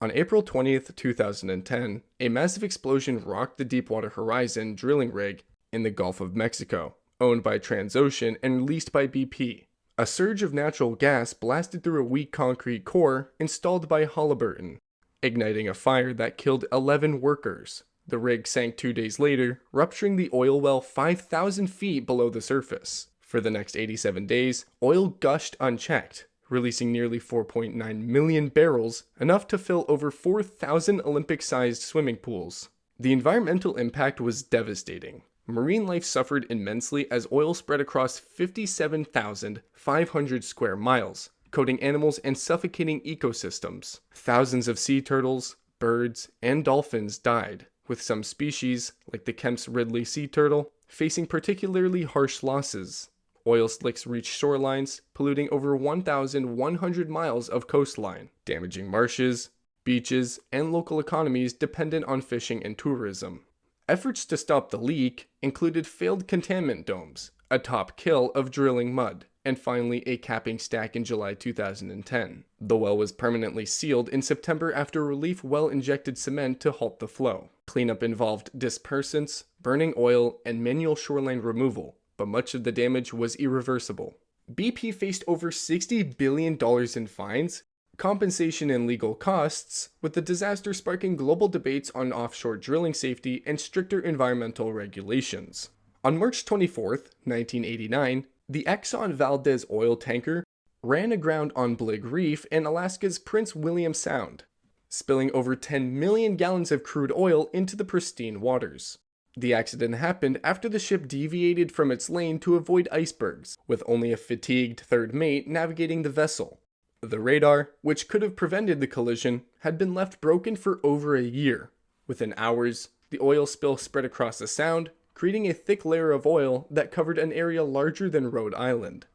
On April 20th, 2010, a massive explosion rocked the Deepwater Horizon drilling rig in the Gulf of Mexico, owned by Transocean and leased by BP. A surge of natural gas blasted through a weak concrete core installed by Halliburton, igniting a fire that killed 11 workers. The rig sank 2 days later, rupturing the oil well 5,000 feet below the surface. For the next 87 days, oil gushed unchecked, releasing nearly 4.9 million barrels, enough to fill over 4,000 Olympic-sized swimming pools. The environmental impact was devastating. Marine life suffered immensely as oil spread across 57,500 square miles, coating animals and suffocating ecosystems. Thousands of sea turtles, birds, and dolphins died, with some species, like the Kemp's Ridley sea turtle, facing particularly harsh losses. Oil slicks reached shorelines, polluting over 1,100 miles of coastline, damaging marshes, beaches, and local economies dependent on fishing and tourism. Efforts to stop the leak included failed containment domes, a top kill of drilling mud, and finally a capping stack in July 2010. The well was permanently sealed in September after relief well injected cement to halt the flow. Cleanup involved dispersants, burning oil, and manual shoreline removal, but much of the damage was irreversible. BP faced over $60 billion in fines, compensation, and legal costs, with the disaster sparking global debates on offshore drilling safety and stricter environmental regulations. On March 24, 1989, the Exxon Valdez oil tanker ran aground on Bligg Reef in Alaska's Prince William Sound, spilling over 10 million gallons of crude oil into the pristine waters. The accident happened after the ship deviated from its lane to avoid icebergs, with only a fatigued third mate navigating the vessel. The radar, which could have prevented the collision, had been left broken for over a year. Within hours, the oil spill spread across the sound, creating a thick layer of oil that covered an area larger than Rhode Island.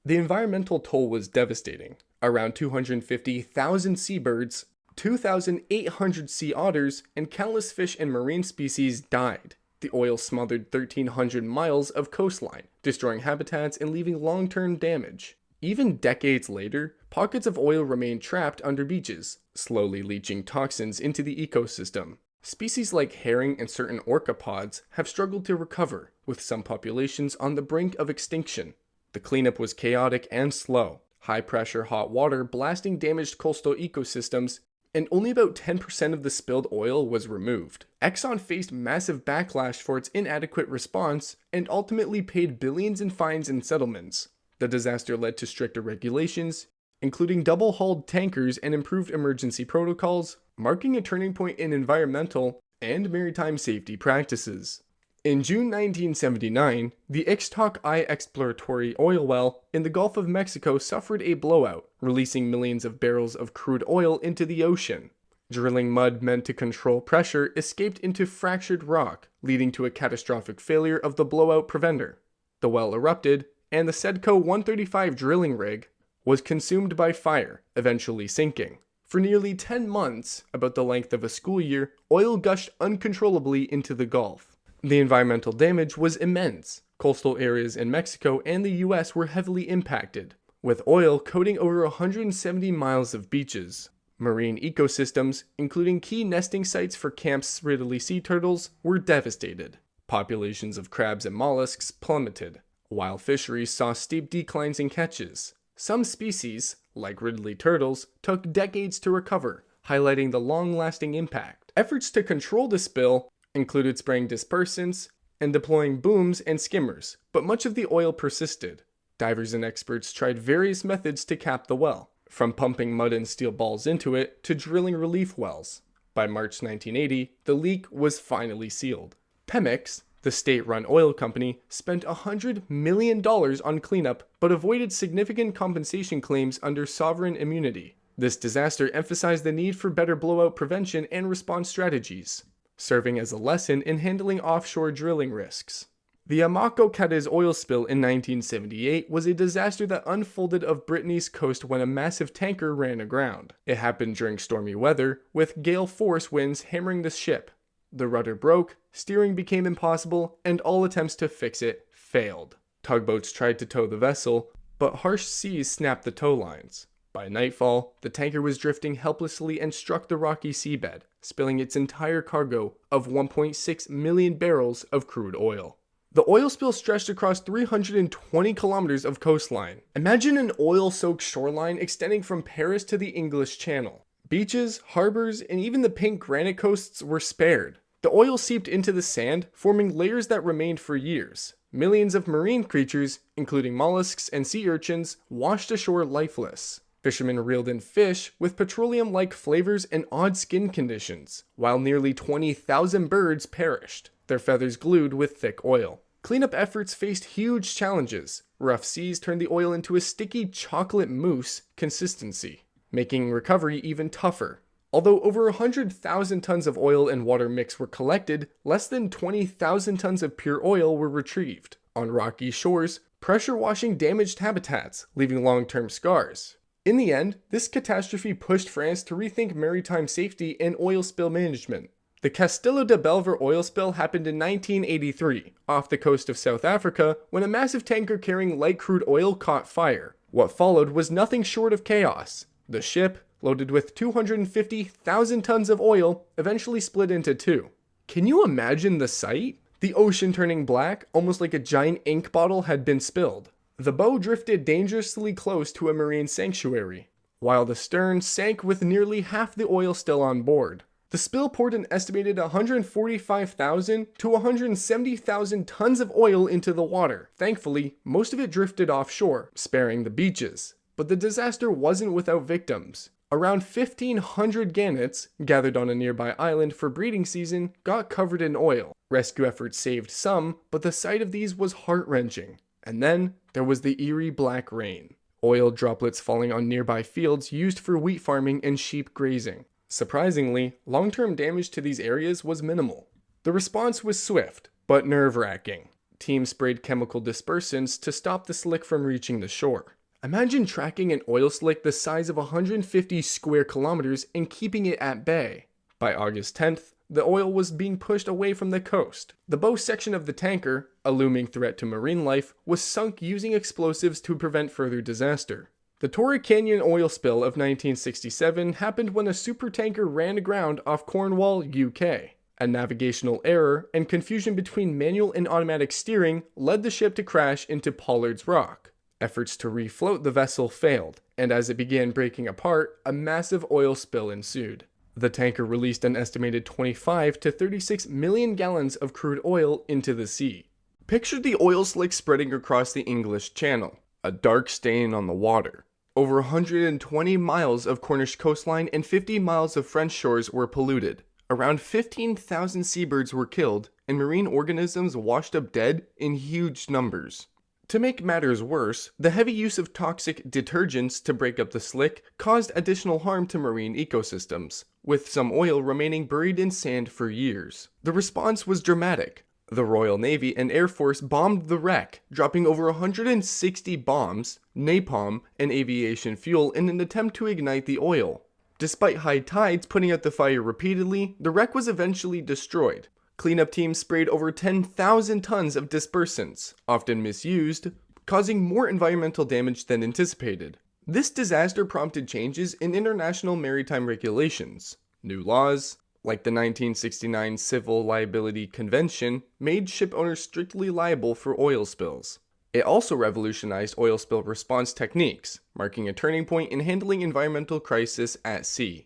The environmental toll was devastating. Around 250,000 seabirds, 2,800 sea otters, and countless fish and marine species died. The oil smothered 1,300 miles of coastline, destroying habitats and leaving long-term damage. Even decades later, pockets of oil remain trapped under beaches, slowly leaching toxins into the ecosystem. Species like herring and certain orcapods have struggled to recover, with some populations on the brink of extinction. The cleanup was chaotic and slow, high-pressure hot water blasting damaged coastal ecosystems, and only about 10% of the spilled oil was removed. Exxon faced massive backlash for its inadequate response and ultimately paid billions in fines and settlements. The disaster led to stricter regulations, including double-hulled tankers and improved emergency protocols, marking a turning point in environmental and maritime safety practices. In June 1979, the Ixtoc exploratory oil well in the Gulf of Mexico suffered a blowout, releasing millions of barrels of crude oil into the ocean. Drilling mud meant to control pressure escaped into fractured rock, leading to a catastrophic failure of the blowout preventer. The well erupted, and the Sedco 135 drilling rig was consumed by fire, eventually sinking. For nearly 10 months, about the length of a school year, oil gushed uncontrollably into the Gulf. The environmental damage was immense. Coastal areas in Mexico and the US were heavily impacted, with oil coating over 170 miles of beaches. Marine ecosystems, including key nesting sites for Kemp's Ridley sea turtles, were devastated. Populations of crabs and mollusks plummeted, while fisheries saw steep declines in catches. Some species, like Ridley turtles, took decades to recover, highlighting the long-lasting impact. Efforts to control the spill included spraying dispersants and deploying booms and skimmers, but much of the oil persisted. Divers and experts tried various methods to cap the well, from pumping mud and steel balls into it to drilling relief wells. By March 1980, the leak was finally sealed. Pemex, the state-run oil company, spent $100 million on cleanup but avoided significant compensation claims under sovereign immunity. This disaster emphasized the need for better blowout prevention and response strategies, serving as a lesson in handling offshore drilling risks. The Amoco Cadiz oil spill in 1978 was a disaster that unfolded off Brittany's coast when a massive tanker ran aground. It happened during stormy weather, with gale force winds hammering the ship. The rudder broke, steering became impossible, and all attempts to fix it failed. Tugboats tried to tow the vessel, but harsh seas snapped the tow lines. By nightfall, the tanker was drifting helplessly and struck the rocky seabed, spilling its entire cargo of 1.6 million barrels of crude oil. The oil spill stretched across 320 kilometers of coastline. Imagine an oil-soaked shoreline extending from Paris to the English Channel. Beaches, harbors, and even the pink granite coasts were spared. The oil seeped into the sand, forming layers that remained for years. Millions of marine creatures, including mollusks and sea urchins, washed ashore lifeless. Fishermen reeled in fish with petroleum-like flavors and odd skin conditions, while nearly 20,000 birds perished, their feathers glued with thick oil. Cleanup efforts faced huge challenges. Rough seas turned the oil into a sticky chocolate mousse consistency, making recovery even tougher. Although over 100,000 tons of oil and water mix were collected, less than 20,000 tons of pure oil were retrieved. On rocky shores, pressure washing damaged habitats, leaving long-term scars. In the end, this catastrophe pushed France to rethink maritime safety and oil spill management. The Castillo de Bellver oil spill happened in 1983, off the coast of South Africa, when a massive tanker carrying light crude oil caught fire. What followed was nothing short of chaos. The ship, loaded with 250,000 tons of oil, eventually split into two. Can you imagine the sight? The ocean turning black, almost like a giant ink bottle had been spilled. The bow drifted dangerously close to a marine sanctuary, while the stern sank with nearly half the oil still on board. The spill poured an estimated 145,000 to 170,000 tons of oil into the water. Thankfully, most of it drifted offshore, sparing the beaches. But the disaster wasn't without victims. Around 1,500 gannets, gathered on a nearby island for breeding season, got covered in oil. Rescue efforts saved some, but the sight of these was heart-wrenching. And then, there was the eerie black rain. Oil droplets falling on nearby fields used for wheat farming and sheep grazing. Surprisingly, long-term damage to these areas was minimal. The response was swift, but nerve-wracking. Teams sprayed chemical dispersants to stop the slick from reaching the shore. Imagine tracking an oil slick the size of 150 square kilometers and keeping it at bay. By August 10th, the oil was being pushed away from the coast. The bow section of the tanker, a looming threat to marine life, was sunk using explosives to prevent further disaster. The Torrey Canyon oil spill of 1967 happened when a supertanker ran aground off Cornwall, UK. A navigational error and confusion between manual and automatic steering led the ship to crash into Pollard's Rock. Efforts to refloat the vessel failed, and as it began breaking apart, a massive oil spill ensued. The tanker released an estimated 25 to 36 million gallons of crude oil into the sea. Picture the oil slick spreading across the English Channel, a dark stain on the water. Over 120 miles of Cornish coastline and 50 miles of French shores were polluted. Around 15,000 seabirds were killed, and marine organisms washed up dead in huge numbers. To make matters worse, the heavy use of toxic detergents to break up the slick caused additional harm to marine ecosystems, with some oil remaining buried in sand for years. The response was dramatic. The Royal Navy and Air Force bombed the wreck, dropping over 160 bombs, napalm, and aviation fuel in an attempt to ignite the oil. Despite high tides putting out the fire repeatedly, the wreck was eventually destroyed. Cleanup teams sprayed over 10,000 tons of dispersants, often misused, causing more environmental damage than anticipated. This disaster prompted changes in international maritime regulations. New laws, like the 1969 Civil Liability Convention, made ship owners strictly liable for oil spills. It also revolutionized oil spill response techniques, marking a turning point in handling environmental crisis at sea.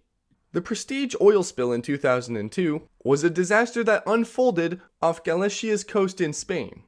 The Prestige oil spill in 2002 was a disaster that unfolded off Galicia's coast in Spain.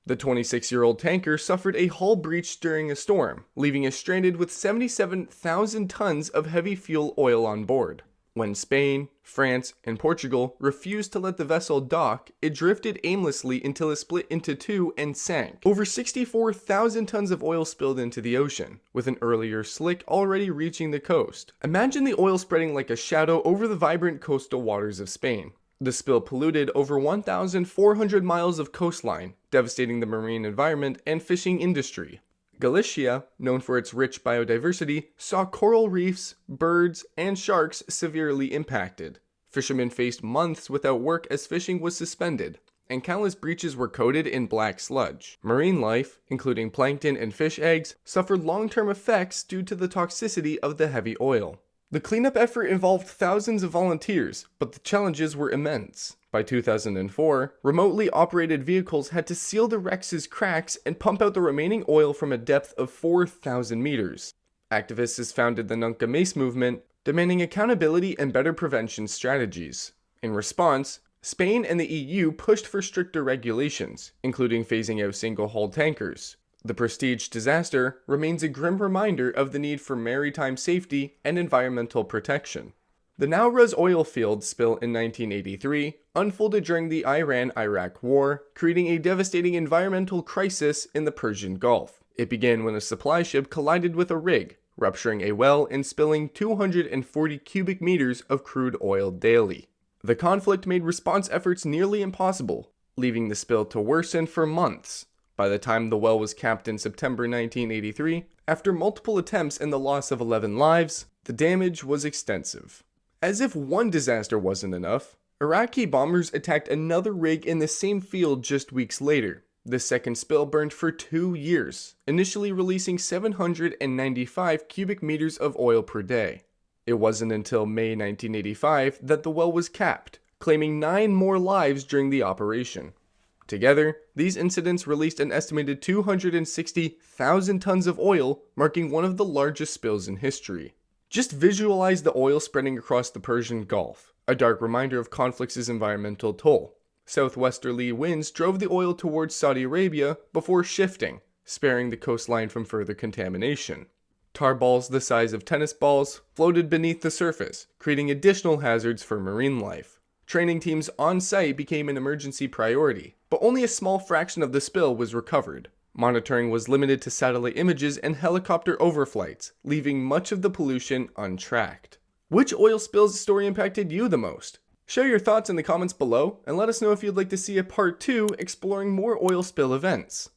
The 26-year-old tanker suffered a hull breach during a storm, leaving it stranded with 77,000 tons of heavy fuel oil on board. When Spain, France, and Portugal refused to let the vessel dock, it drifted aimlessly until it split into two and sank. Over 64,000 tons of oil spilled into the ocean, with an earlier slick already reaching the coast. Imagine the oil spreading like a shadow over the vibrant coastal waters of Spain. The spill polluted over 1,400 miles of coastline, devastating the marine environment and fishing industry. Galicia, known for its rich biodiversity, saw coral reefs, birds, and sharks severely impacted. Fishermen faced months without work as fishing was suspended. and countless breaches were coated in black sludge. Marine life, including plankton and fish eggs, suffered long-term effects due to the toxicity of the heavy oil. The cleanup effort involved thousands of volunteers, but the challenges were immense. By 2004, remotely operated vehicles had to seal the wreck's cracks and pump out the remaining oil from a depth of 4,000 meters. Activists founded the Nunca Mace movement, demanding accountability and better prevention strategies. In response, Spain and the EU pushed for stricter regulations, including phasing out single-hull tankers. The Prestige disaster remains a grim reminder of the need for maritime safety and environmental protection. The Nowruz oil field spill in 1983 unfolded during the Iran-Iraq War, creating a devastating environmental crisis in the Persian Gulf. It began when a supply ship collided with a rig, rupturing a well and spilling 240 cubic meters of crude oil daily. The conflict made response efforts nearly impossible, leaving the spill to worsen for months. By the time the well was capped in September 1983, after multiple attempts and the loss of 11 lives, the damage was extensive. As if one disaster wasn't enough, Iraqi bombers attacked another rig in the same field just weeks later. The second spill burned for 2 years, initially releasing 795 cubic meters of oil per day. It wasn't until May 1985 that the well was capped, claiming 9 more lives during the operation. Together, these incidents released an estimated 260,000 tons of oil, marking one of the largest spills in history. Just visualize the oil spreading across the Persian Gulf, a dark reminder of conflict's environmental toll. Southwesterly winds drove the oil towards Saudi Arabia before shifting, sparing the coastline from further contamination. Tar balls the size of tennis balls floated beneath the surface, creating additional hazards for marine life. Training teams on site became an emergency priority, but only a small fraction of the spill was recovered. Monitoring was limited to satellite images and helicopter overflights, leaving much of the pollution untracked. Which oil spill's story impacted you the most? Share your thoughts in the comments below, and let us know if you'd like to see a part 2 exploring more oil spill events.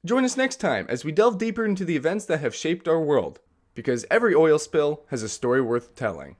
Join us next time as we delve deeper into the events that have shaped our world, because every oil spill has a story worth telling.